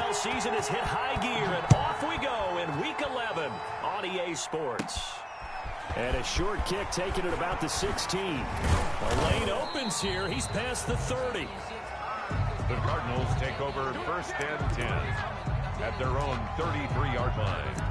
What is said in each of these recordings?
football season has hit high gear, and off we go in Week 11 on EA Sports. And a short kick taken at about the 16. The lane opens here. He's past the 30. The Cardinals take over 1st and 10 at their own 33-yard line.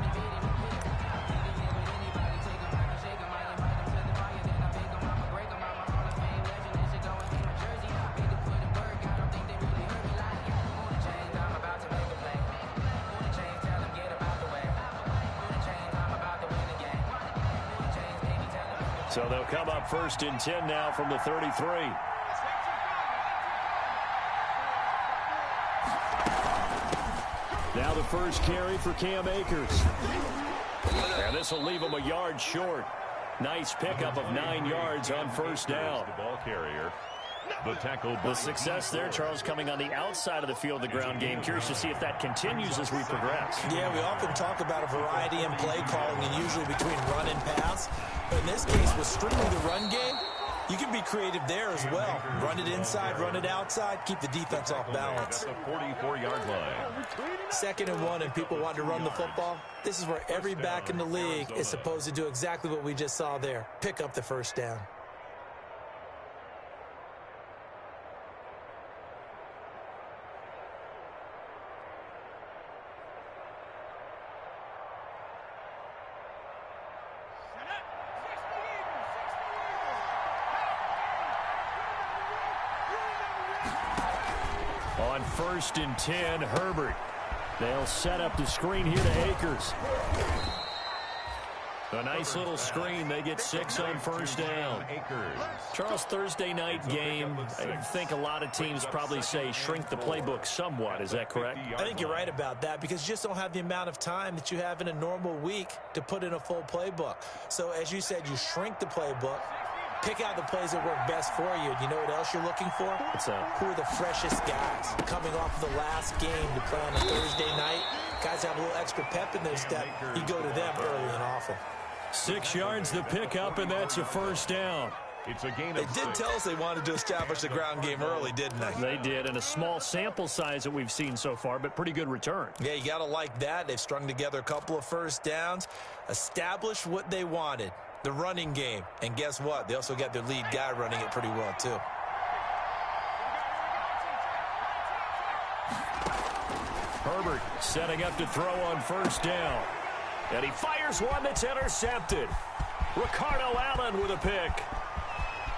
So they'll come up 1st and 10 now from the 33. Now the first carry for Cam Akers. And this will leave him a yard short. Nice pickup of 9 yards on 1st down. The ball carrier. The tackle. The success there, Charles, coming on the outside of the field, the ground game. Curious to see if that continues as we progress. Yeah, we often talk about a variety in play calling and usually between run and pass. But in this case, with strictly the run game, you can be creative there as well. Run it inside, run it outside, keep the defense off balance. At the 44-yard line. 2nd and 1 and people want to run the football. This is where every back in the league is supposed to do exactly what we just saw there. Pick up the 1st down. On 1st and 10, Herbert. They'll set up the screen here to Akers. A nice little screen. They get 6 on 1st down. Charles, Thursday night game. I think a lot of teams probably say shrink the playbook somewhat. Is that correct? I think you're right about that because you just don't have the amount of time that you have in a normal week to put in a full playbook. So as you said, you shrink the playbook. Pick out the plays that work best for you. You know what else you're looking for? What's that? Who are the freshest guys coming off of the last game to play on a Thursday night? Guys have a little extra pep in their step. You go to them early and often. 6 yards the pickup, and that's a 1st down. It's a gain of They did 6. tell us they wanted to establish the ground game early, didn't they? They did, and a small sample size that we've seen so far, but pretty good return. Yeah, you got to like that. They've strung together a couple of 1st downs, established what they wanted. The running game. And guess what? They also got their lead guy running it pretty well, too. Herbert setting up to throw on 1st down. And he fires one that's intercepted. Ricardo Allen with a pick.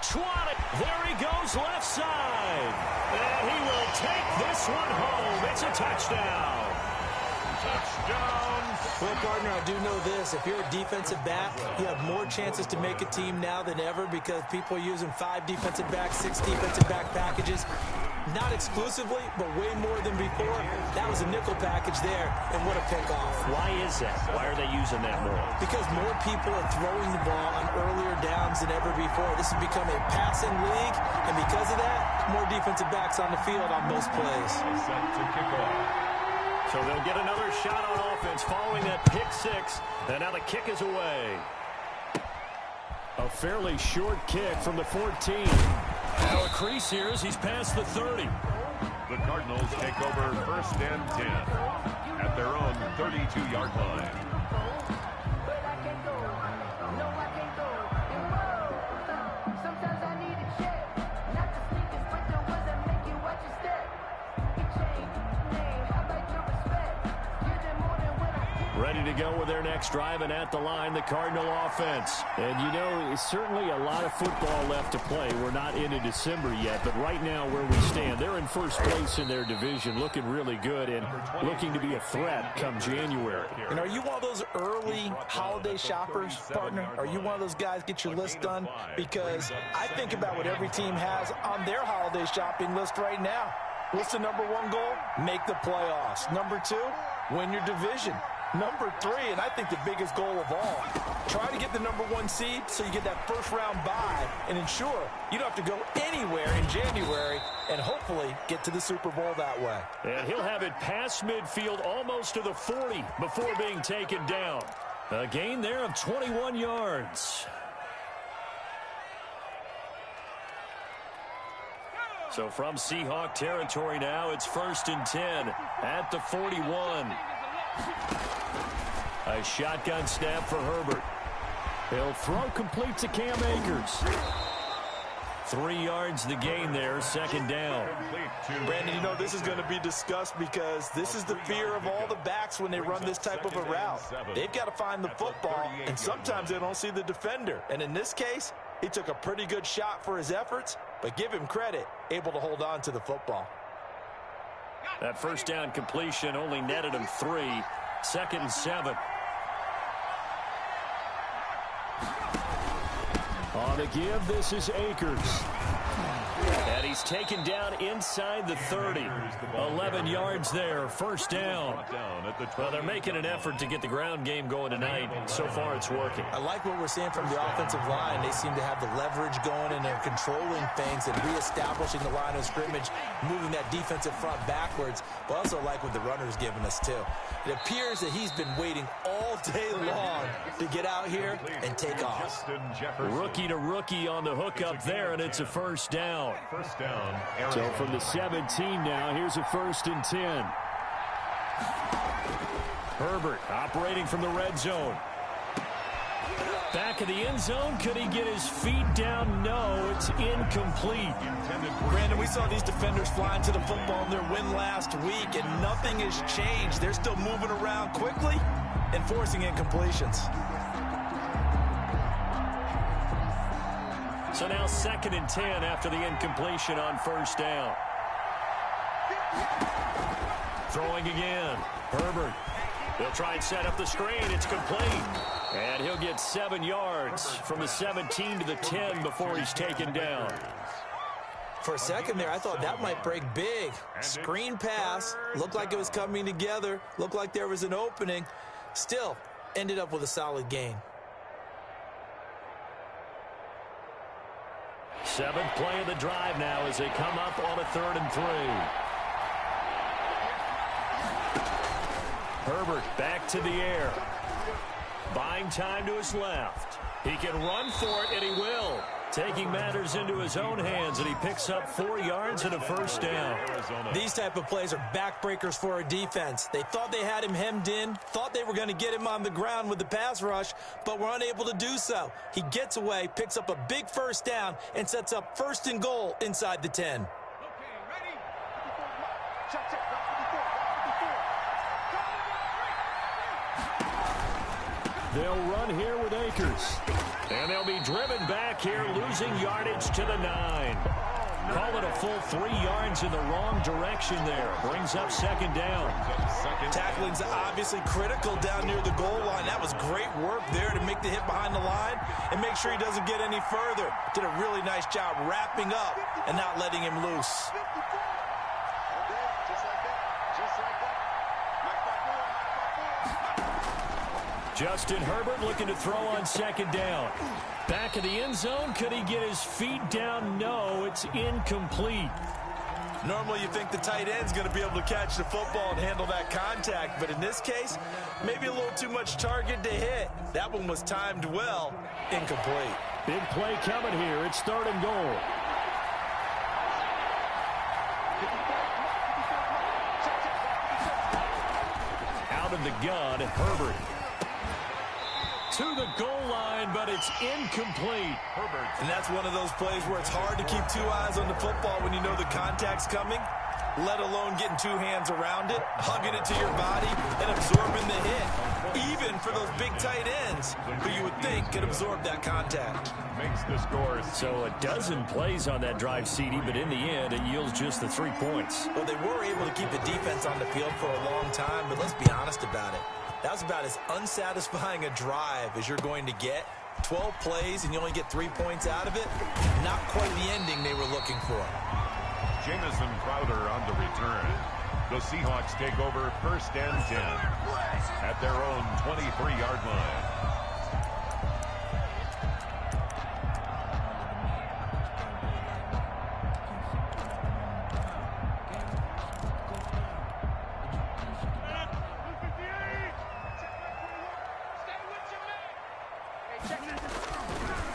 Swat it. There he goes left side. And he will take this one home. It's a touchdown. Touchdown. Well, Gardner, I do know this. If you're a defensive back, you have more chances to make a team now than ever because people are using 5 defensive backs, 6 defensive back packages. Not exclusively, but way more than before. That was a nickel package there, and what a pickoff. Why is that? Why are they using that more? Because more people are throwing the ball on earlier downs than ever before. This has become a passing league, and because of that, more defensive backs on the field on most plays. Set to kick off. So they'll get another shot on offense following that pick 6, and now the kick is away. A fairly short kick from the 14. Now a crease here as he's past the 30. The Cardinals take over 1st and 10 at their own 32-yard line. Ready to go with their next drive, and at the line, the Cardinal offense. And, you know, it's certainly a lot of football left to play. We're not into December yet, but right now where we stand, they're in 1st place in their division, looking really good and looking to be a threat come January. And are you one of those early holiday shoppers, partner? Are you one of those guys get your list done? Because I think about what every team has on their holiday shopping list right now. What's the number 1 goal? Make the playoffs. Number 2, win your division. Number 3, and I think the biggest goal of all, try to get the number 1 seed so you get that 1st round bye and ensure you don't have to go anywhere in January and hopefully get to the Super Bowl that way. And he'll have it past midfield almost to the 40 before being taken down. A gain there of 21 yards. So from Seahawk territory now, it's 1st and 10 at the 41. A shotgun snap for Herbert. He'll throw complete to Cam Akers. 3 yards the gain there, 2nd down. Brandon, you know this is going to be discussed because this is the fear of all the backs when they run this type of a route. They've got to find the football, and sometimes they don't see the defender. And in this case, he took a pretty good shot for his efforts, but give him credit, able to hold on to the football. That 1st down completion only netted him 3. 2nd and 7. On the give, this is Akers. And he's taken down inside the 30. 11 yards there, 1st down. Well, they're making an effort to get the ground game going tonight. So far, it's working. I like what we're seeing from the offensive line. They seem to have the leverage going, and they're controlling things and reestablishing the line of scrimmage, moving that defensive front backwards. But also like what the runner's giving us, too. It appears that he's been waiting all day long to get out here and take off. Rookie to rookie on the hook up there, and it's a 1st down. So from the 17 now, here's a 1st and 10. Herbert operating from the red zone. Back of the end zone. Could he get his feet down? No, it's incomplete. Brandon, we saw these defenders flying to the football in their win last week, and nothing has changed. They're still moving around quickly and forcing incompletions. So now 2nd and 10 after the incompletion on 1st down. Throwing again. Herbert. He'll try and set up the screen. It's complete. And he'll get 7 yards from the 17 to the 10 before he's taken down. For a second there, I thought that might break big. Screen pass. Looked like it was coming together. Looked like there was an opening. Still, ended up with a solid gain. 7th play of the drive now as they come up on a 3rd and 3. Herbert back to the air. Buying time to his left. He can run for it, and he will. Taking matters into his own hands, and he picks up 4 yards and a 1st down. These type of plays are backbreakers for a defense. They thought they had him hemmed in, thought they were going to get him on the ground with the pass rush, but were unable to do so. He gets away, picks up a big 1st down, and sets up 1st and goal inside the 10. They'll run here with Akers. And they'll be driven back here, losing yardage to the 9. Call it a full 3 yards in the wrong direction there. Brings up 2nd down. Tackling's obviously critical down near the goal line. That was great work there to make the hit behind the line and make sure he doesn't get any further. Did a really nice job wrapping up and not letting him loose. Justin Herbert looking to throw on 2nd down. Back of the end zone. Could he get his feet down? No, it's incomplete. Normally you think the tight end's going to be able to catch the football and handle that contact, but in this case, maybe a little too much target to hit. That one was timed well. Incomplete. Big play coming here. It's 3rd and goal. Out of the gun, Herbert. To the goal line, but it's incomplete. Herbert. And that's one of those plays where it's hard to keep 2 eyes on the football when you know the contact's coming, let alone getting 2 hands around it, hugging it to your body, and absorbing the hit. Even for those big tight ends, who you would think could absorb that contact. Makes the score. So a dozen plays on that drive, CD, but in the end, it yields just the 3 points. Well, they were able to keep the defense on the field for a long time, but let's be honest about it. That was about as unsatisfying a drive as you're going to get. 12 plays and you only get 3 points out of it. Not quite the ending they were looking for. Jamison Crowder on the return. The Seahawks take over 1st and 10 at their own 23-yard line.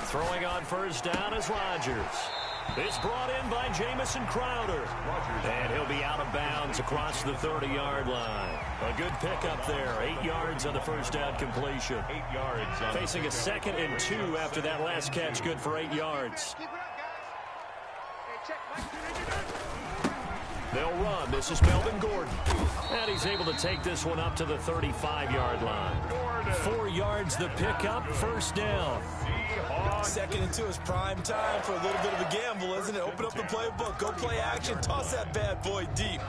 Throwing on 1st down is Rodgers. It's brought in by Jamison Crowder. And he'll be out of bounds across the 30-yard line. A good pickup there. 8 yards on the first down completion. 8 yards. Facing a 2nd and 2 after that last catch. Good for 8 yards. They'll run. This is Melvin Gordon. And he's able to take this one up to the 35-yard line. 4 yards the pickup. First down. 2nd and 2 is prime time for a little bit of a gamble, isn't it? Open up the playbook. Go play action. Toss that bad boy deep.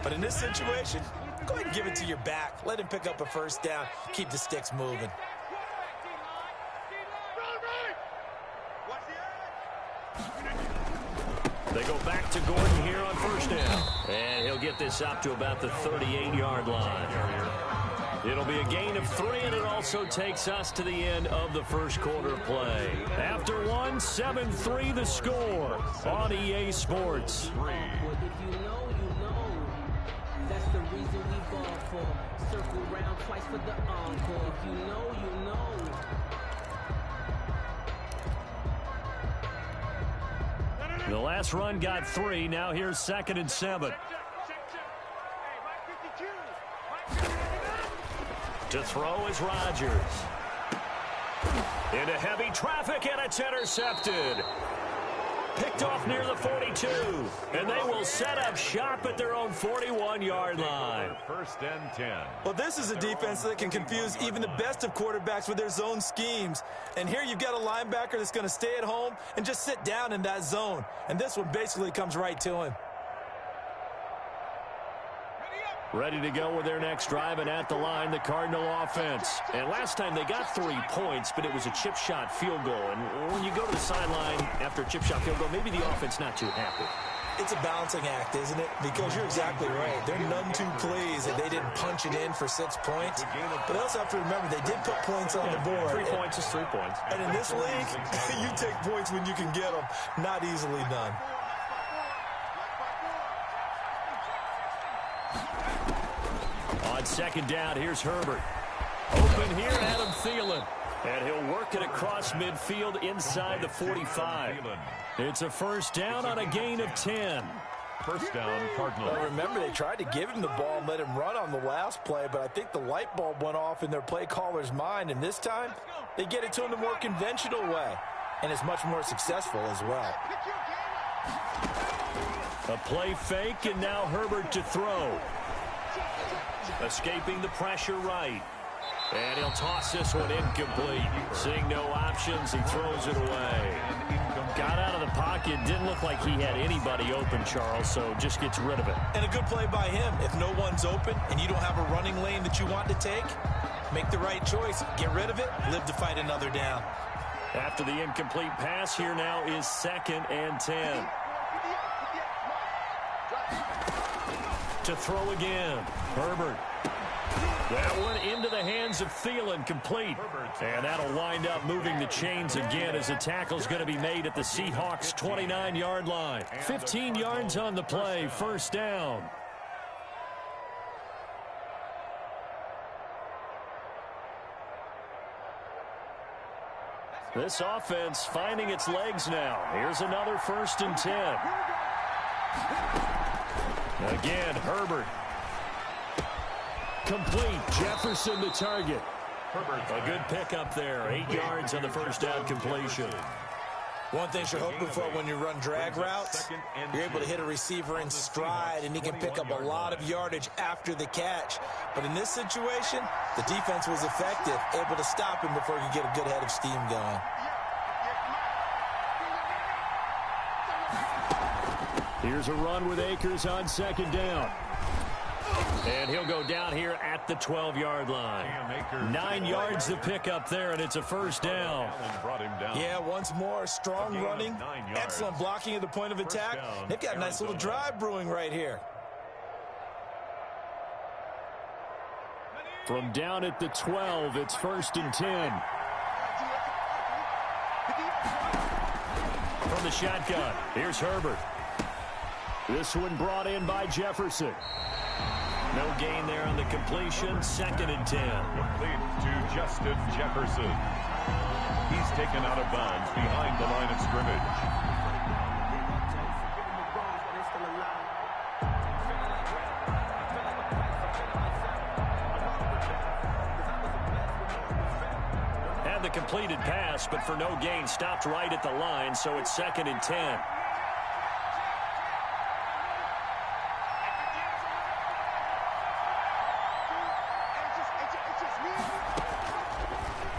But in this situation, go ahead and give it to your back. Let him pick up a first down. Keep the sticks moving. They go back to Gordon here on first down. And he'll get this up to about the 38-yard line. It'll be a gain of 3, and it also takes us to the end of the first quarter play. After 1, 7-3 the score on EA Sports. If you know, you know. That's the reason we ball for. Circle round twice for the encore. If you know, you know. The last run got 3. Now here's 2nd and 7. To throw is Rodgers. Into heavy traffic, and it's intercepted. Picked off near the 42. And they will set up shop at their own 41-yard line. 1st and 10. Well, this is a defense that can confuse even the best of quarterbacks with their zone schemes. And here you've got a linebacker that's going to stay at home and just sit down in that zone. And this one basically comes right to him. Ready to go with their next drive, and at the line, the Cardinal offense. And last time they got 3 points, but it was a chip shot field goal. And when you go to the sideline after a chip shot field goal, maybe the offense not too happy. It's a balancing act, isn't it? Because you're exactly right. They're none too pleased that they didn't punch it in for 6 points. But they also have to remember they did put points on the board. 3 points is 3 points. And in this league, you take points when you can get them. Not easily done. On 2nd down, here's Herbert. Open here, Adam Thielen. And he'll work it across midfield inside the 45. It's a first down on a gain of 10. First down, Cardinal. Well, remember, they tried to give him the ball and let him run on the last play, but I think the light bulb went off in their play caller's mind, and this time they get it to him the more conventional way, and it's much more successful as well. A play fake, and now Herbert to throw. Escaping the pressure right. And he'll toss this one incomplete. Seeing no options, he throws it away. Got out of the pocket. Didn't look like he had anybody open, Charles, so just gets rid of it. And a good play by him. If no one's open and you don't have a running lane that you want to take, make the right choice. Get rid of it. Live to fight another down. After the incomplete pass, here now is 2nd and 10. To throw again. Herbert. That one into the hands of Thielen, complete. And that'll wind up moving the chains again as the tackle's going to be made at the Seahawks' 29-yard line. 15 yards on the play, first down. This offense finding its legs now. Here's another 1st and 10. Again, Herbert. Complete. Jefferson the target. A good pickup there. 8 yards on the first down completion. One thing you're hoping for when you run drag routes, you're able to hit a receiver in stride, and he can pick up a lot of yardage after the catch. But in this situation, the defense was effective, able to stop him before he could get a good head of steam going. Here's a run with Akers on 2nd down. And he'll go down here at the 12-yard line. 9 yards to pick up there, and it's a first down. Yeah, once more, strong running, excellent blocking at the point of attack. They've got a nice little drive brewing right here. From down at the 12, it's 1st and 10. From the shotgun, here's Herbert. This one brought in by Jefferson. No gain there on the completion. 2nd and 10. Complete to Justin Jefferson. He's taken out of bounds behind the line of scrimmage. Had the completed pass, but for no gain, stopped right at the line, so it's 2nd and 10.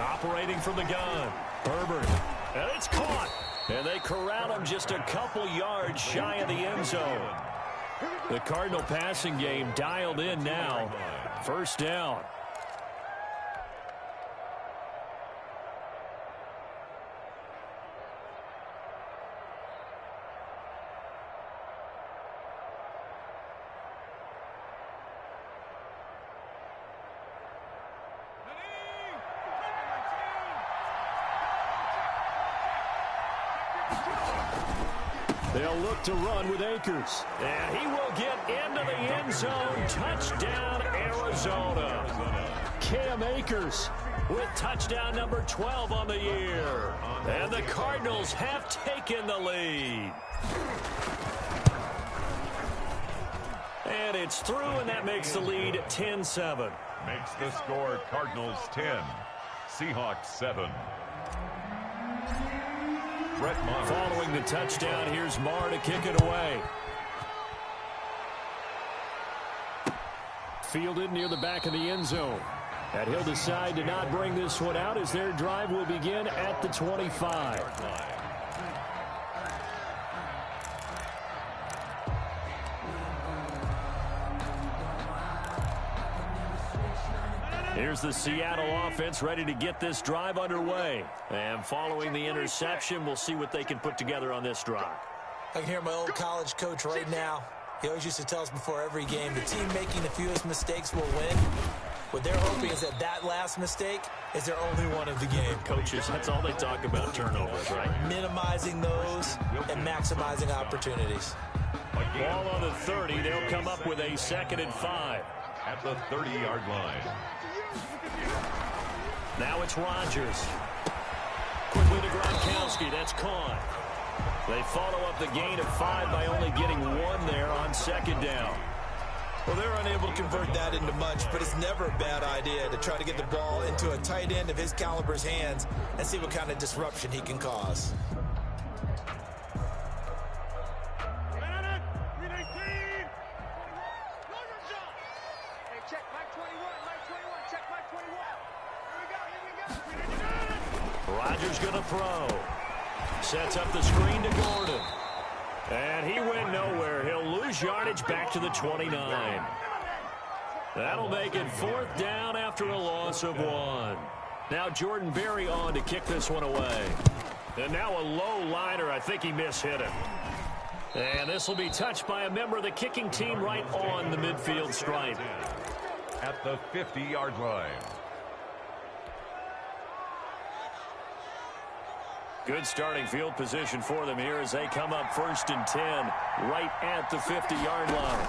Operating from the gun, Herbert, and it's caught. And they corral him just a couple yards shy of the end zone. The Cardinal passing game dialed in now. 1st down. They'll look to run with Akers. And he will get into the end zone. Touchdown, Arizona. Cam Akers with touchdown number 12 on the year. And the Cardinals have taken the lead. And it's through, and that makes the lead 10-7. Makes the score Cardinals 10, Seahawks 7. Following the touchdown, here's Marr to kick it away. Fielded near the back of the end zone. And he'll decide to not bring this one out as their drive will begin at the 25. Here's the Seattle offense ready to get this drive underway. And following the interception, we'll see what they can put together on this drive. I can hear my old college coach right now. He always used to tell us before every game, the team making the fewest mistakes will win. What they're hoping is that that last mistake is their only one of the game. Coaches, that's all they talk about, turnovers, right? Minimizing those and maximizing opportunities. Ball on the 30. They'll come up with a 2nd and 5. At the 30-yard line. Now it's Rodgers. Quickly to Gronkowski. That's caught. They follow up the gain of 5 by only getting 1 there on 2nd down. Well, they're unable to convert that into much, but it's never a bad idea to try to get the ball into a tight end of his caliber's hands and see what kind of disruption he can cause. Rodgers going to throw. Sets up the screen to Gordon. And he went nowhere. He'll lose yardage back to the 29. That'll make it 4th down after a loss of 1. Now Jordan Berry on to kick this one away. And now a low liner. I think he mishit it. And this will be touched by a member of the kicking team right on the midfield stripe. At the 50-yard line. Good starting field position for them here as they come up 1st and 10 right at the 50-yard line.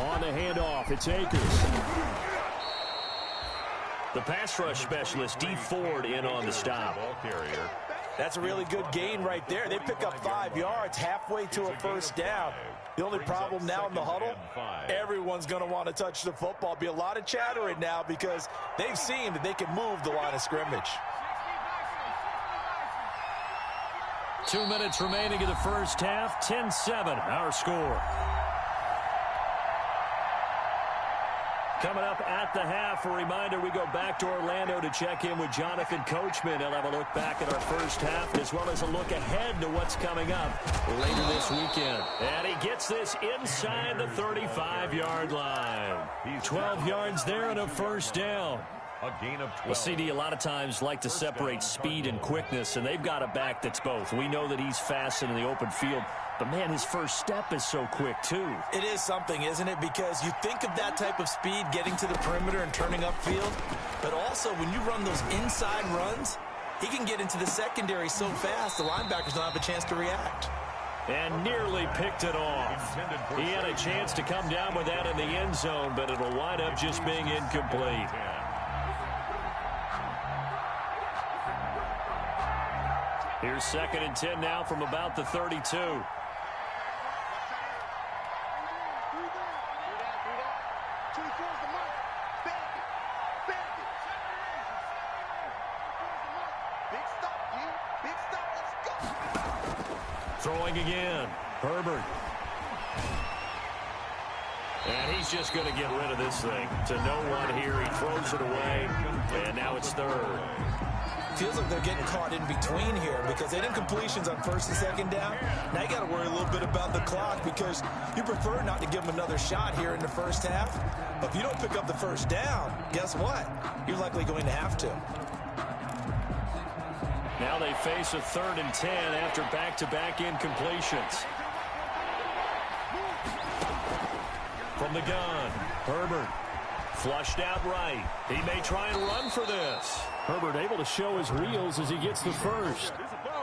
On the handoff, it's Akers. The pass rush specialist, D. Ford, in on the stop. Ball carrier. That's a really good gain right there. They pick up 5 yards halfway to a 1st down. The only problem now in the huddle, everyone's going to want to touch the football. Be a lot of chattering now because they've seen that they can move the line of scrimmage. 2 minutes remaining in the first half. 10-7, our score. Coming up at the half, a reminder, we go back to Orlando to check in with Jonathan Coachman. He'll have a look back at our first half as well as a look ahead to what's coming up later this weekend. And he gets this inside the 35-yard line. 12 yards there and a 1st down. A gain of 12. Well, CD, a lot of times like to separate speed and quickness, and they've got a back that's both. We know that he's fast in the open field, but, man, his first step is so quick, too. It is something, isn't it? Because you think of that type of speed getting to the perimeter and turning upfield, but also when you run those inside runs, he can get into the secondary so fast the linebackers don't have a chance to react. And nearly picked it off. He had a chance to come down with that in the end zone, but it'll wind up just being incomplete. Here's 2nd and 10 now from about the 32. Throwing again. Herbert. And he's just going to get rid of this thing. To no one here. He throws it away. And now it's third. Feels like they're getting caught in between here because they didn't completions on first and second down. Now you got to worry a little bit about the clock because you prefer not to give them another shot here in the first half. But if you don't pick up the first down, guess what? You're likely going to have to. Now they face a 3rd and 10 after back-to-back incompletions. From the gun, Herbert. Flushed out right. He may try and run for this. Herbert able to show his wheels as he gets the first.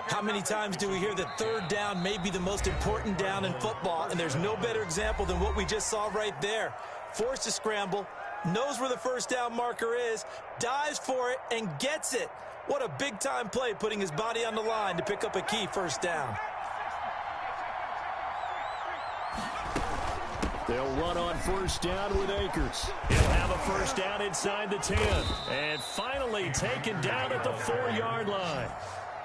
How many times do we hear that third down may be the most important down in football, and there's no better example than what we just saw right there. Forced to scramble, knows where the first down marker is, dives for it, and gets it. What a big-time play, putting his body on the line to pick up a key first down. They'll run on first down with Akers. He'll have a first down inside the 10. And finally taken down at the 4-yard line.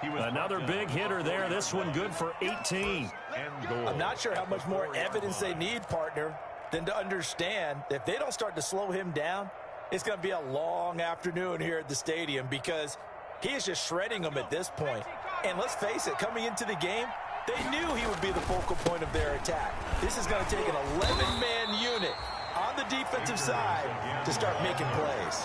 Another big hitter there. This one good for 18. I'm not sure how much more evidence they need, partner, than to understand that if they don't start to slow him down, it's going to be a long afternoon here at the stadium because he is just shredding them at this point. And let's face it, coming into the game, they knew he would be the focal point of their attack. This is going to take an 11-man unit on the defensive side to start making plays.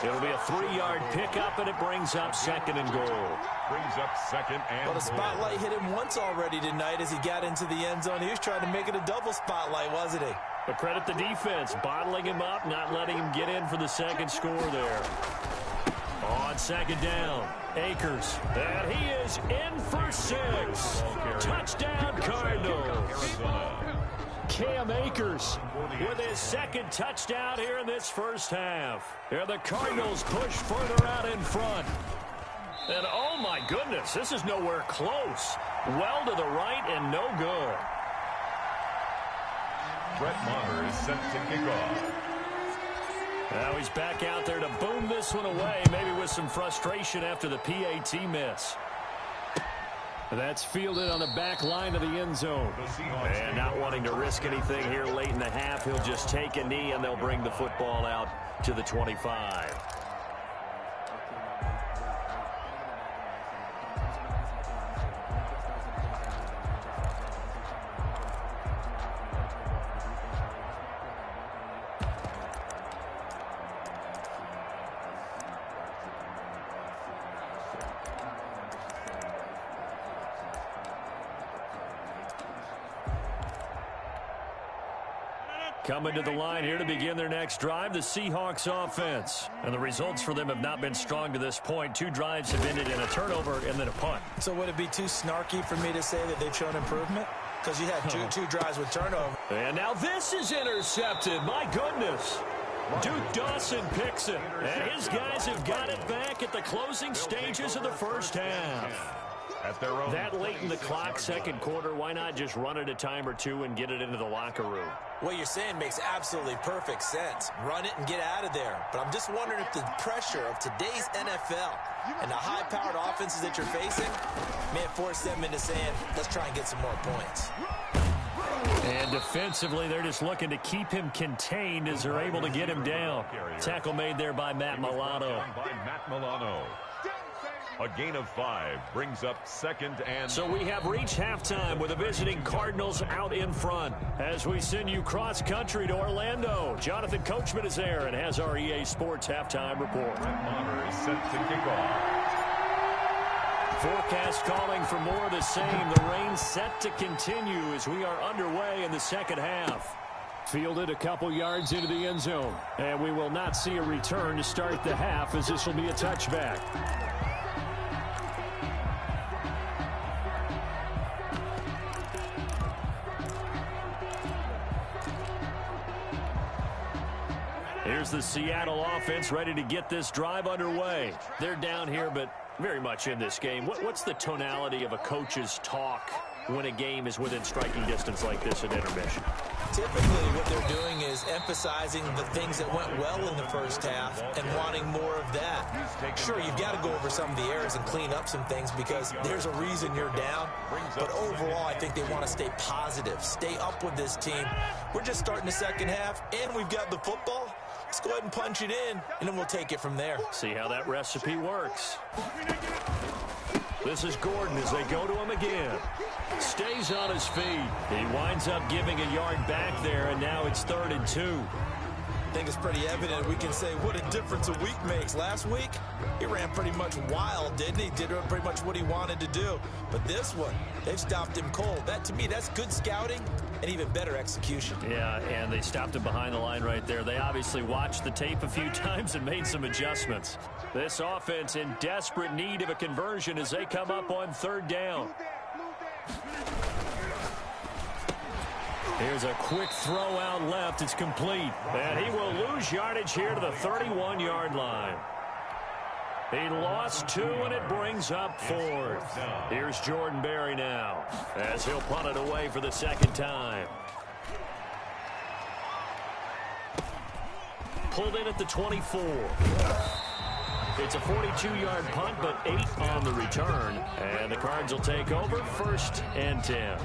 It'll be a 3-yard pickup, and it brings up 2nd and goal. Brings up 2nd and Well, the spotlight hit him once already tonight as he got into the end zone. He was trying to make it a double spotlight, wasn't he? But credit the defense, bottling him up, not letting him get in for the second score there. On 2nd down, Akers. And he is in for 6. Touchdown, Cardinals. Cam Akers with his 2nd touchdown here in this first half. Here the Cardinals push further out in front. And oh my goodness, this is nowhere close. Well to the right and no good. Brett Maher is set to kick off. Now he's back out there to boom this one away, maybe with some frustration after the PAT miss. That's fielded on the back line of the end zone. And not wanting to risk anything here late in the half, he'll just take a knee and they'll bring the football out to the 25. Coming to the line here to begin their next drive, the Seahawks offense. And the results for them have not been strong to this point. 2 drives have ended in a turnover and then a punt. So would it be too snarky for me to say that they've shown improvement? Because you had two drives with turnover. And now this is intercepted. My goodness. Duke Dawson picks it. And his guys have got it back at the closing stages of the first half. That late in the clock, second quarter, why not just run it a time or two and get it into the locker room? What you're saying makes absolutely perfect sense. Run it and get out of there. But I'm just wondering if the pressure of today's NFL and the high-powered offenses that you're facing may force them into saying, let's try and get some more points. And defensively, they're just looking to keep him contained as they're able to get him down. Tackle made there by Matt Milano. A gain of 5 brings up 2nd and... So we have reached halftime with the visiting Cardinals out in front. As we send you cross-country to Orlando, Jonathan Coachman is there and has our EA Sports halftime report. Brett Maher is set to kick off. Forecast calling for more of the same. The rain set to continue as we are underway in the second half. Fielded a couple yards into the end zone. And we will not see a return to start the half as this will be a touchback. Here's the Seattle offense ready to get this drive underway. They're down here, but very much in this game. What's the tonality of a coach's talk when a game is within striking distance like this at intermission? Typically, what they're doing is emphasizing the things that went well in the first half and wanting more of that. Sure, you've got to go over some of the errors and clean up some things because there's a reason you're down. But overall, I think they want to stay positive, stay up with this team. We're just starting the second half, and we've got the football. Let's go ahead and punch it in, and then we'll take it from there. See how that recipe works. This is Gordon as they go to him again. Stays on his feet. He winds up giving a yard back there, and now it's 3rd and 2. I think it's pretty evident. We can say what a difference a week makes. Last week, he ran pretty much wild, didn't he? Did pretty much what he wanted to do. But this one, they've stopped him cold. That, to me, that's good scouting and even better execution. Yeah, and they stopped him behind the line right there. They obviously watched the tape a few times and made some adjustments. This offense in desperate need of a conversion as they come up on 3rd down. Here's a quick throw out left. It's complete. And he will lose yardage here to the 31-yard line. He lost 2, and it brings up 4th. Here's Jordan Berry now as he'll punt it away for the 2nd time. Pulled in at the 24. It's a 42-yard punt, but 8 on the return. And the Cards will take over 1st and 10.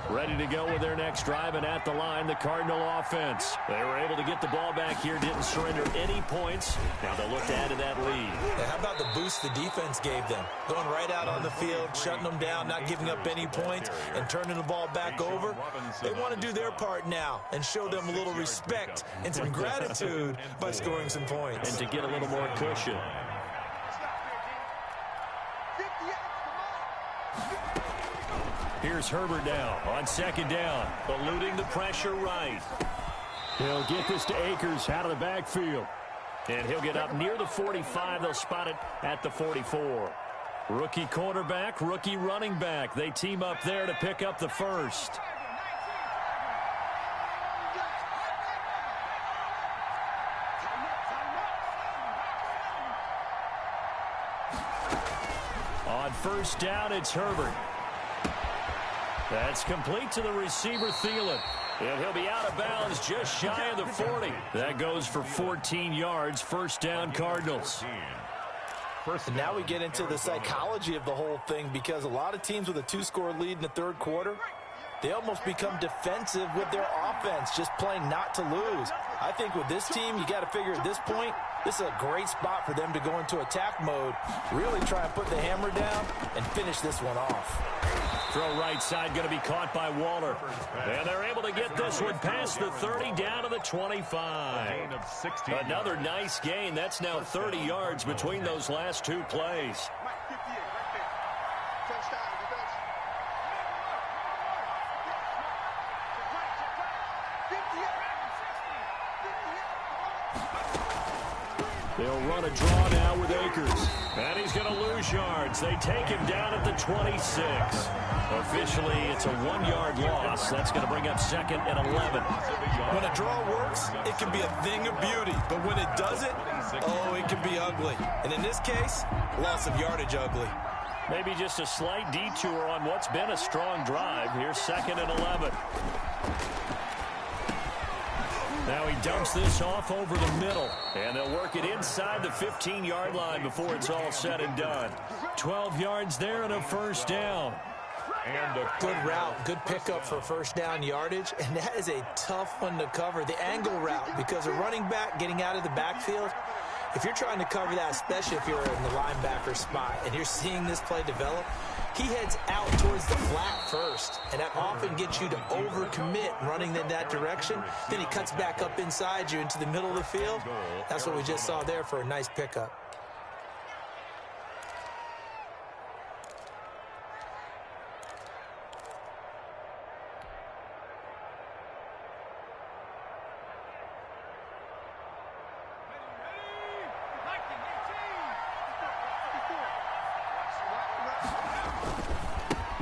Ready to go with their next drive, and at the line, the Cardinal offense. They were able to get the ball back here, didn't surrender any points. Now they'll look to add to that lead. Yeah, how about the boost the defense gave them? Going right out on the field, shutting them down, not giving up any points, and turning the ball back over. They want to do their part now and show them a little respect and some gratitude by scoring some points. And to get a little more cushion. Here's Herbert now on 2nd down, eluding the pressure right. He'll get this to Akers out of the backfield. And he'll get up near the 45. They'll spot it at the 44. Rookie quarterback, rookie running back. They team up there to pick up the 1st. On 1st down, it's Herbert. That's complete to the receiver, Thielen. And he'll be out of bounds just shy of the 40. That goes for 14 yards. 1st down, Cardinals. And now we get into the psychology of the whole thing, because a lot of teams with a 2-score lead in the 3rd quarter, they almost become defensive with their offense, just playing not to lose. I think with this team, you got to figure at this point, this is a great spot for them to go into attack mode, really try and put the hammer down and finish this one off. Throw right side going to be caught by Waller. And they're able to get this one past the 30 down to the 25. Another nice gain. That's now 30 yards between those last 2 plays. They'll run a draw now with Akers. And he's going to lose yards. They take him down at the 26. Officially, it's a 1-yard loss. That's going to bring up 2nd and 11. When a draw works, it can be a thing of beauty. But when it doesn't, oh, it can be ugly. And in this case, loss of yardage ugly. Maybe just a slight detour on what's been a strong drive. Here's 2nd and 11. Now he dumps this off over the middle, and they'll work it inside the 15-yard line before it's all said and done. 12 yards there and a 1st down. And a good route, good pickup for 1st down yardage, and that is a tough one to cover. The angle route, because a running back getting out of the backfield, if you're trying to cover that, especially if you're in the linebacker spot and you're seeing this play develop, he heads out towards the flat first, and that often gets you to overcommit running in that direction. Then he cuts back up inside you into the middle of the field. That's what we just saw there for a nice pickup.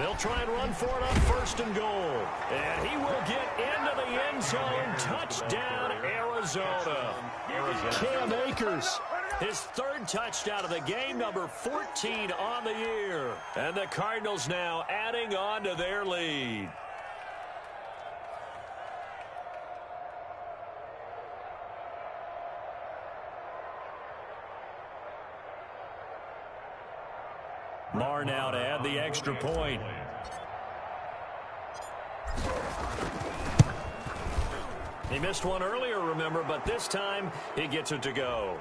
They'll try and run for it on 1st and goal. And he will get into the end zone. Touchdown, Arizona. Cam Akers, his 3rd touchdown of the game, number 14 on the year. And the Cardinals now adding on to their lead. Marr now to add the extra point. He missed one earlier, remember, but this time he gets it to go.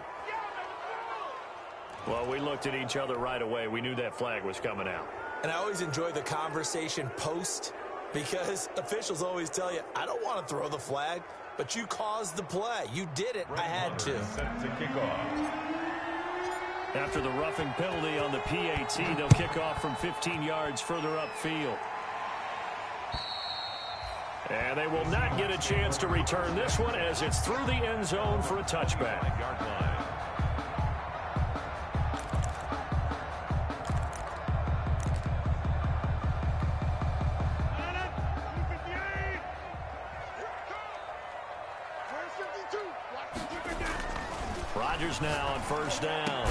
Well, we looked at each other right away. We knew that flag was coming out. And I always enjoy the conversation post because officials always tell you, I don't want to throw the flag, but you caused the play. You did it. I had to. Set to kick off. After the roughing penalty on the PAT, they'll kick off from 15 yards further upfield. And they will not get a chance to return this one as it's through the end zone for a touchback. Yard line. Rodgers now on 1st down.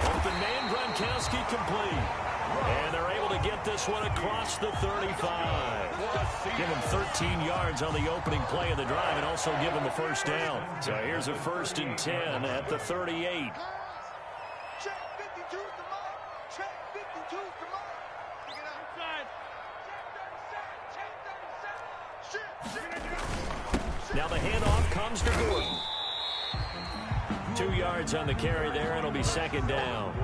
Open man, Gronkowski complete. And they're able to get this one across the 35. Give him 13 yards on the opening play of the drive and also give him a 1st down. So here's a 1st and 10 at the 38. Now the handoff comes to Gordon. 2 yards on the carry there, and it'll be 2nd down.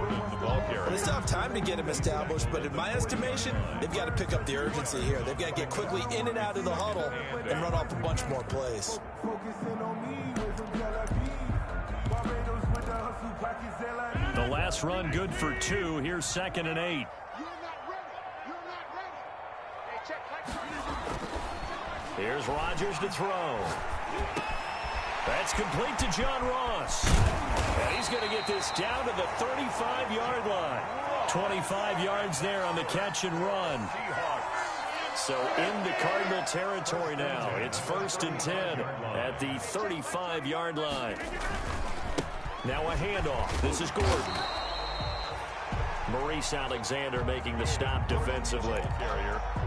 They still have time to get him established, but in my estimation, they've got to pick up the urgency here. They've got to get quickly in and out of the huddle and run off a bunch more plays. The last run good for 2. Here's 2nd and 8. Here's Rodgers to throw. That's complete to John Ross. And he's going to get this down to the 35-yard line. 25 yards there on the catch and run. So into Cardinal territory now. It's 1st and 10 at the 35-yard line. Now a handoff. This is Gordon. Maurice Alexander making the stop defensively.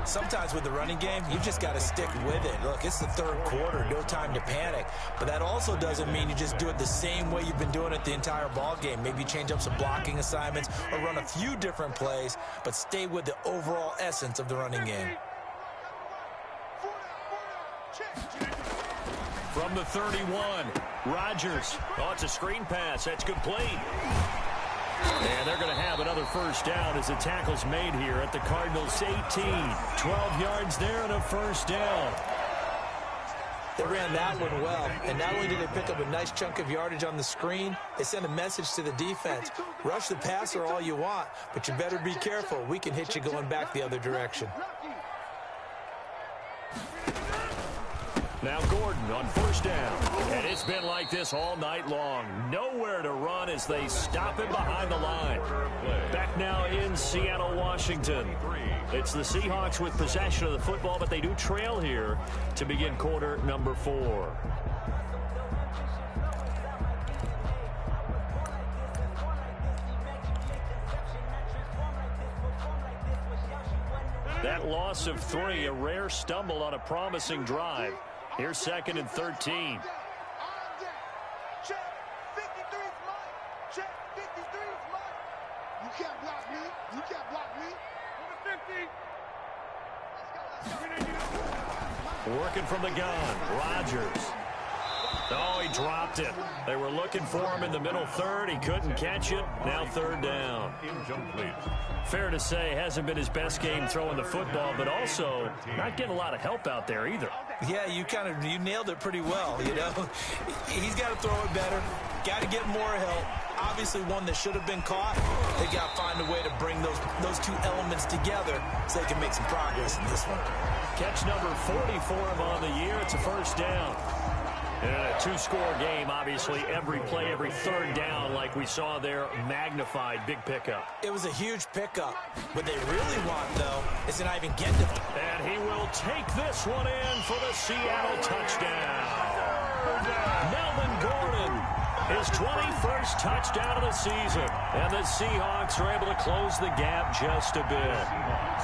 Sometimes with the running game, you just got to stick with it. Look, it's the 3rd quarter, no time to panic. But that also doesn't mean you just do it the same way you've been doing it the entire ball game. Maybe change up some blocking assignments or run a few different plays, but stay with the overall essence of the running game. From the 31, Rodgers. Oh, it's a screen pass. That's complete. And they're going to have another 1st down as the tackle's made here at the Cardinals' 18. 12 yards there and a 1st down. They ran that one well, and not only did they pick up a nice chunk of yardage on the screen, they sent a message to the defense. Rush the passer all you want, but you better be careful. We can hit you going back the other direction. Now Gordon on 1st down. And it's been like this all night long. Nowhere to run as they stop him behind the line. Back now in Seattle, Washington. It's the Seahawks with possession of the football, but they do trail here to begin quarter number 4. That loss of 3, a rare stumble on a promising drive. Here's 2nd and 13. Working from the gun, Rodgers. Oh, he dropped it. They were looking for him in the middle 3rd. He couldn't catch it. Now 3rd down. Fair to say, hasn't been his best game throwing the football, but also not getting a lot of help out there either. Yeah, you nailed it pretty well, you know. He's got to throw it better. Got to get more help. Obviously one that should have been caught. They got to find a way to bring those 2 elements together so they can make some progress in this one. Catch number 40 for him on the year. It's a 1st down. And in a two-score game, obviously, every play, every third down, like we saw there, magnified, big pickup. It was a huge pickup. What they really want, though, is to not even get to them. And he will take this one in for the Seattle touchdown. Melvin Gordon, his 21st touchdown of the season. And the Seahawks are able to close the gap just a bit.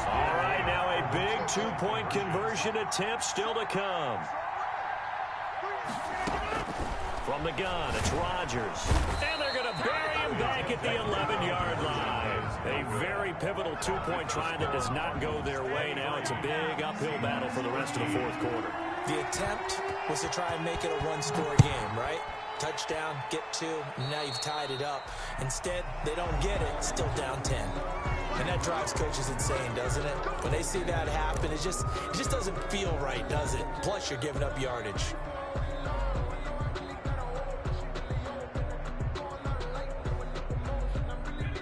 All right, now a big two-point conversion attempt still to come. From the gun, it's Rodgers. And they're going to bury him back at the 11-yard line. A very pivotal two-point try that does not go their way. Now it's a big uphill battle for the rest of the fourth quarter. The attempt was to try and make it a one-score game, right? Touchdown, get two, and now you've tied it up. Instead, they don't get it, still down 10. And that drives coaches insane, doesn't it? When they see that happen, it just doesn't feel right, does it? Plus, you're giving up yardage.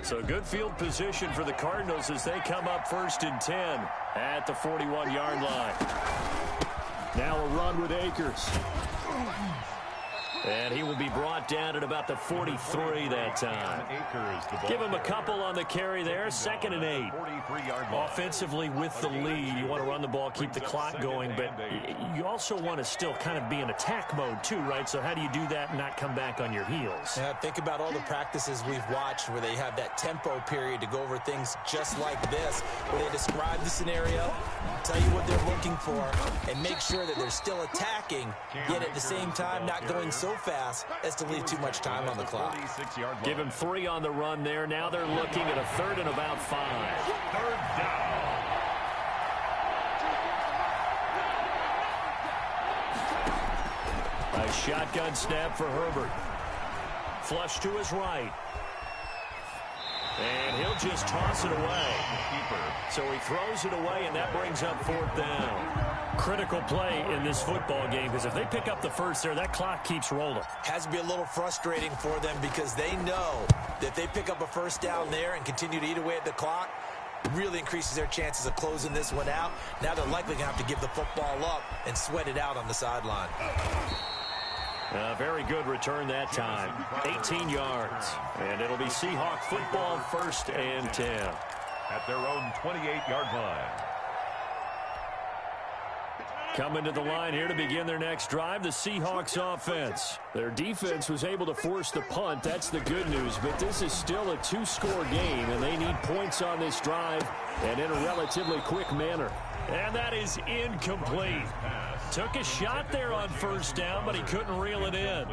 So good field position for the Cardinals as they come up 1st and 10 at the 41-yard line. Now a run with Akers. And he will be brought down at about the 43 that time. Give him a couple on the carry there. 2nd and 8. Offensively with the lead, you want to run the ball, keep the clock going, but you also want to still kind of be in attack mode too, right? So how do you do that and not come back on your heels? Yeah, think about all the practices we've watched where they have that tempo period to go over things just like this, where they describe the scenario, tell you what they're looking for, and make sure that they're still attacking, yet at the same time not going so fast as to leave too much time on the clock. Give him 3 on the run there. Now they're looking at a 3rd and about 5. 3rd down. A shotgun snap for Herbert. Flush to his right. And he'll just toss it away. So he throws it away, and that brings up 4th down. Critical play in this football game, because if they pick up the first there, that clock keeps rolling. Has to be a little frustrating for them because they know that if they pick up a first down there and continue to eat away at the clock, it really increases their chances of closing this one out. Now they're likely going to have to give the football up and sweat it out on the sideline. Very good return that time. 18 yards. And it'll be Seahawk football 1st and 10. At their own 28-yard line. Coming to the line here to begin their next drive, the Seahawks offense. Their defense was able to force the punt. That's the good news. But this is still a two-score game, and they need points on this drive and in a relatively quick manner. And that is incomplete. Took a shot there on 1st down, but he couldn't reel it in.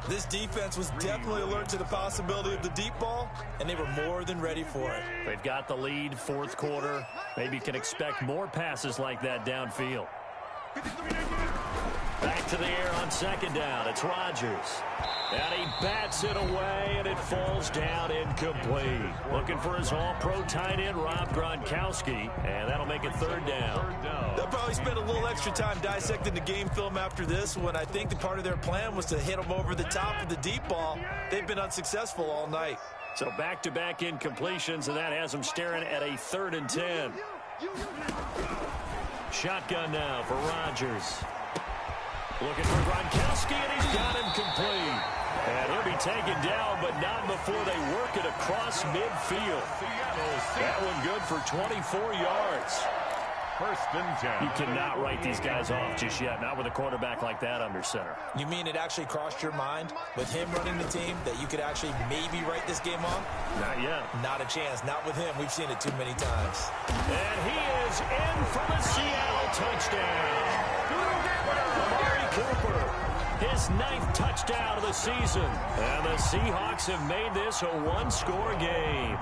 This defense was definitely alert to the possibility of the deep ball, and they were more than ready for it. They've got the lead, 4th quarter. Maybe you can expect more passes like that downfield. Back to the air on 2nd down. It's Rodgers. And he bats it away, and it falls down incomplete. Looking for his all-pro tight end, Rob Gronkowski, and that'll make it 3rd down. They'll probably spend a little extra time dissecting the game film after this one. I think the part of their plan was to hit them over the top of the deep ball. They've been unsuccessful all night. So back-to-back incompletions, and that has them staring at a 3rd and 10. Shotgun now for Rodgers. Looking for Gronkowski, and he's got him complete. And he'll be taken down, but not before they work it across midfield. That one good for 24 yards. 1st and 10. You cannot write these guys off just yet, not with a quarterback like that under center. You mean it actually crossed your mind with him running the team that you could actually maybe write this game off? Not yet. Not a chance. Not with him. We've seen it too many times. And he is in for the Seattle touchdown. Amari Cooper, his 9th touchdown of the season. And the Seahawks have made this a one-score game.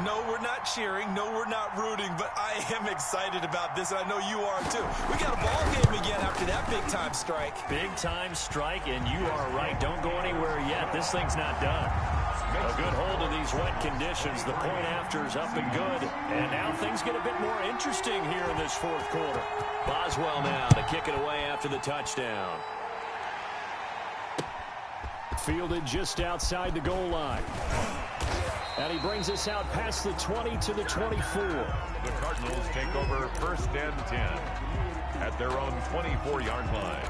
No, we're not cheering. No, we're not rooting. But I am excited about this, and I know you are too. We got a ball game again after that big-time strike. Big-time strike, and you are right. Don't go anywhere yet. This thing's not done. A good hold of these wet conditions. The point after is up and good. And now things get a bit more interesting here in this 4th quarter. Boswell now to kick it away after the touchdown. Fielded just outside the goal line. And he brings us out past the 20 to the 24. The Cardinals take over 1st and 10 at their own 24-yard line.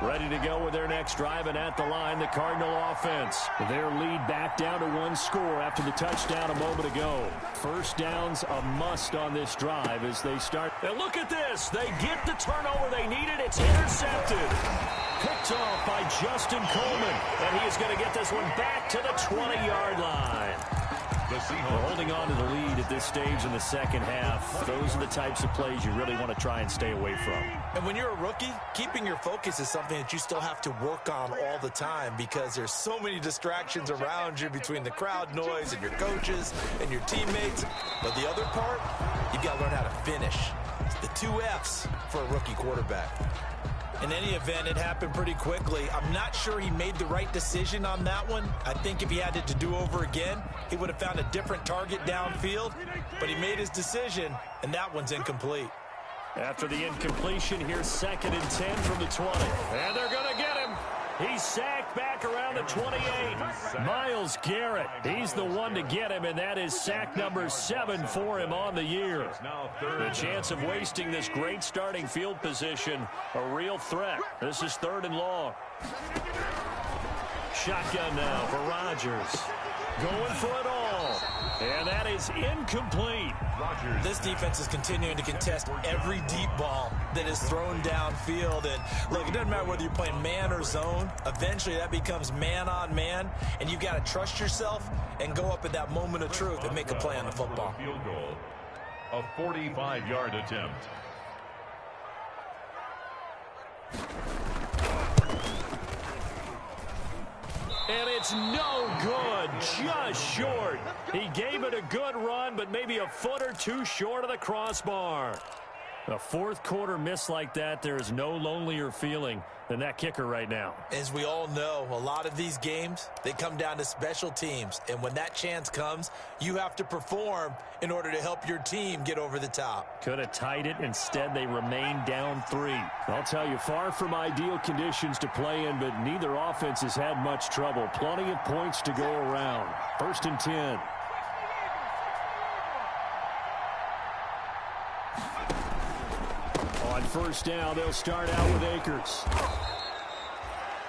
Ready to go with their next drive, and at the line, the Cardinal offense. Their lead back down to 1 score after the touchdown a moment ago. First down's a must on this drive as they start. And look at this. They get the turnover they needed. It's intercepted. Picked off by Justin Coleman. And he is going to get this one back to the 20-yard line. We're holding on to the lead at this stage in the second half. Those are the types of plays you really want to try and stay away from. And when you're a rookie, keeping your focus is something that you still have to work on all the time because there's so many distractions around you between the crowd noise and your coaches and your teammates. But the other part, you've got to learn how to finish. It's the 2 F's for a rookie quarterback. In any event, it happened pretty quickly. I'm not sure he made the right decision on that one. I think if he had it to do over again, he would have found a different target downfield. But he made his decision, and that one's incomplete. After the incompletion, here's 2nd and 10 from the 20. And they're going to get him. He's sacked back around the 28. Myles Garrett, he's the one to get him, and that is sack number 7 for him on the year. The chance of wasting this great starting field position, a real threat. This is 3rd and long. Shotgun now for Rodgers. Going for it all. And that is incomplete. This defense is continuing to contest every deep ball that is thrown downfield. And look, it doesn't matter whether you're playing man or zone. Eventually that becomes man on man. And you've got to trust yourself and go up at that moment of truth and make a play on the football. Field goal. A 45-yard attempt. And it's no good, just short. He gave it a good run, but maybe a foot or two short of the crossbar. A 4th quarter miss like that, there is no lonelier feeling than that kicker right now. As we all know, a lot of these games, they come down to special teams. And when that chance comes, you have to perform in order to help your team get over the top. Could have tied it. Instead, they remain down 3. I'll tell you, far from ideal conditions to play in, but neither offense has had much trouble. Plenty of points to go around. 1st and 10. On 1st down, they'll start out with Akers.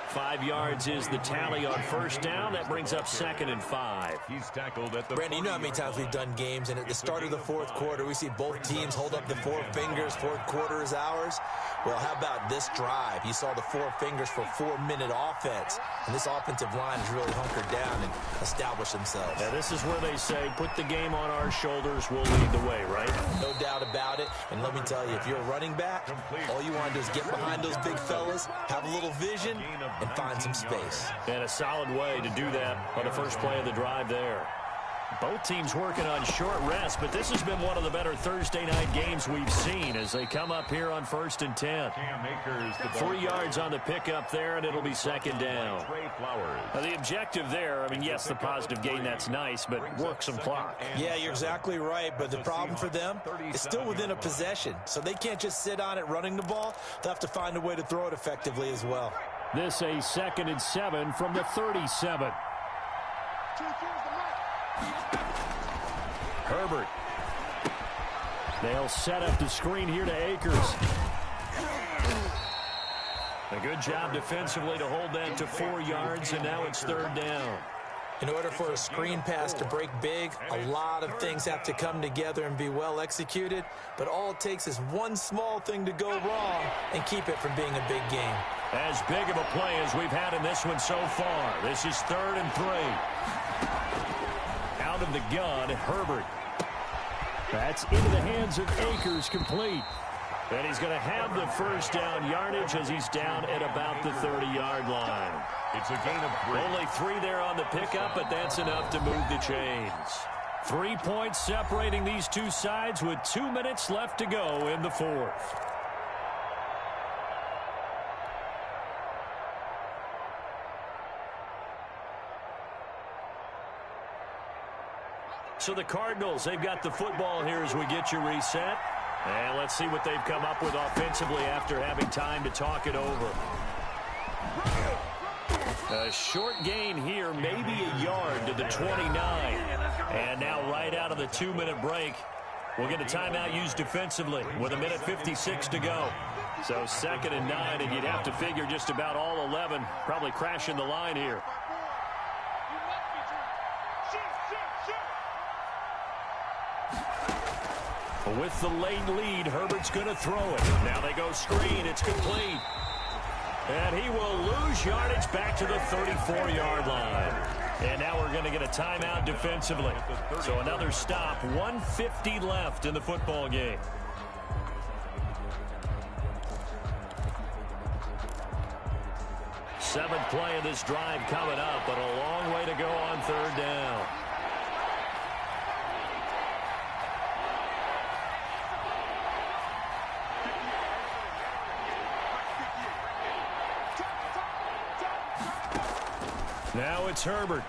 5 yards is the tally on 1st down. That brings up 2nd and 5. He's tackled at the Randy, you know how many times we've done games, and at the start of the 4th quarter, we see both teams hold up the 4 fingers, 4th quarter is ours. Well, how about this drive? You saw the 4 fingers for 4-minute offense, and this offensive line has really hunkered down and established themselves. Now, this is where they say, put the game on our shoulders, we'll lead the way, right? No doubt about it, and let me tell you, if you're a running back, all you want to do is get behind those big fellas, have a little vision, and find some space. And a solid way to do that on the first play of the drive there. Both teams working on short rest, but this has been one of the better Thursday night games we've seen as they come up here on 1st and 10. 3 yards on the pickup there, and it'll be 2nd down. Now, the objective there, I mean, yes, the positive gain, that's nice, but work some clock. Yeah, you're exactly right, but the problem for them is still within a possession, so they can't just sit on it running the ball. They'll have to find a way to throw it effectively as well. This a 2nd and 7 from the 37. Herbert. They'll set up the screen here to Akers. A good job defensively to hold that to 4 yards, and now it's 3rd down. In order for a screen pass to break big, a lot of things have to come together and be well executed, but all it takes is one small thing to go wrong and keep it from being a big game. As big of a play as we've had in this one so far. This is 3rd and 3. Out of the gun, Herbert. That's into the hands of Akers, complete. And he's going to have the first down yardage as he's down at about the 30-yard line. It's a gain of 3. Only 3 there on the pickup, but that's enough to move the chains. 3 points separating these two sides with 2 minutes left to go in the 4th. So the Cardinals, they've got the football here as we get you reset. And let's see what they've come up with offensively after having time to talk it over. A short gain here, maybe a yard to the 29. And now right out of the 2-minute break, will get a timeout used defensively with 1:56 to go. So 2nd and 9, and you'd have to figure just about all 11 probably crashing the line here. With the late lead, Herbert's going to throw it. Now they go screen. It's complete. And he will lose yardage back to the 34-yard line. And now we're going to get a timeout defensively. So another stop. 1:50 left in the football game. Seventh play of this drive coming up, but a long way to go on 3rd down. Now it's Herbert.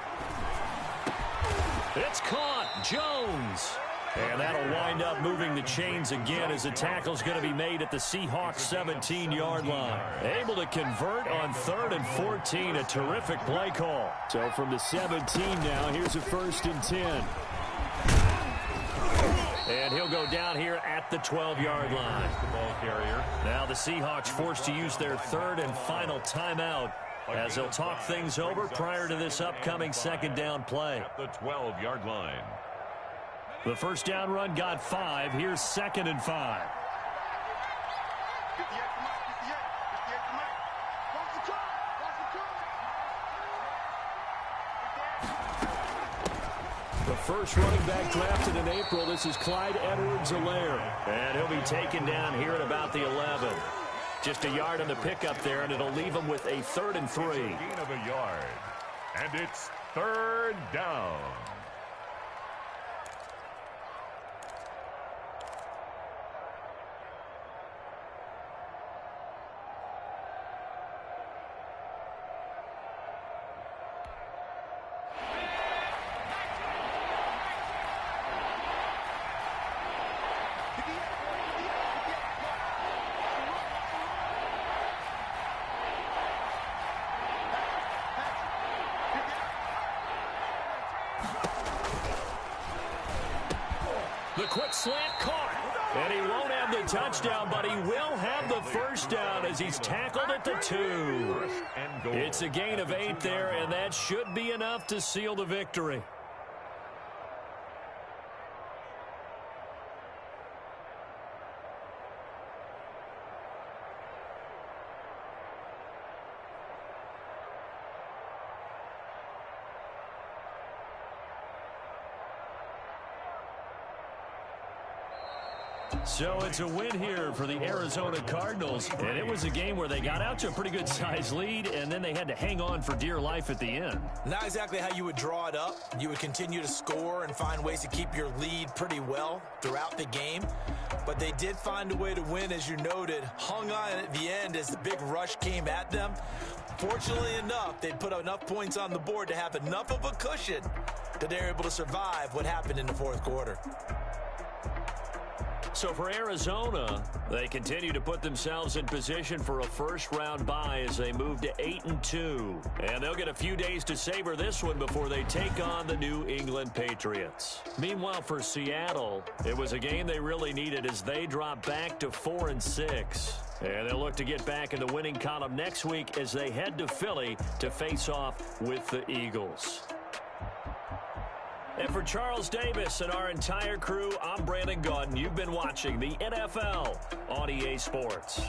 It's caught. Jones. And that'll wind up moving the chains again as the tackle's going to be made at the Seahawks 17-yard line. Able to convert on 3rd and 14. A terrific play call. So from the 17 now, here's a 1st and 10. And he'll go down here at the 12-yard line. The ball carrier. Now the Seahawks forced to use their 3rd and final timeout as they'll talk things over prior to this upcoming 2nd down play. At the 12-yard line. The 1st down run got 5. Here's 2nd and 5. The first running back drafted in April. This is Clyde Edwards-Helaire. And he'll be taken down here at about the 11. Just a yard on the pickup there, and it'll leave him with a 3rd and 3. Gain of a yard. And it's 3rd down. The quick slant caught. And he won't have the touchdown, but he will have the 1st down as he's tackled at the 2. It's a gain of 8 there, and that should be enough to seal the victory. So it's a win here for the Arizona Cardinals, and it was a game where they got out to a pretty good-sized lead, and then they had to hang on for dear life at the end. Not exactly how you would draw it up. You would continue to score and find ways to keep your lead pretty well throughout the game, but they did find a way to win, as you noted, hung on at the end as the big rush came at them. Fortunately enough, they put enough points on the board to have enough of a cushion that they're able to survive what happened in the 4th quarter. So for Arizona, they continue to put themselves in position for a 1st-round bye as they move to 8-2. And they'll get a few days to savor this one before they take on the New England Patriots. Meanwhile, for Seattle, it was a game they really needed as they drop back to 4-6. And they'll look to get back in the winning column next week as they head to Philly to face off with the Eagles. And for Charles Davis and our entire crew, I'm Brandon Gaudin. You've been watching the NFL on EA Sports.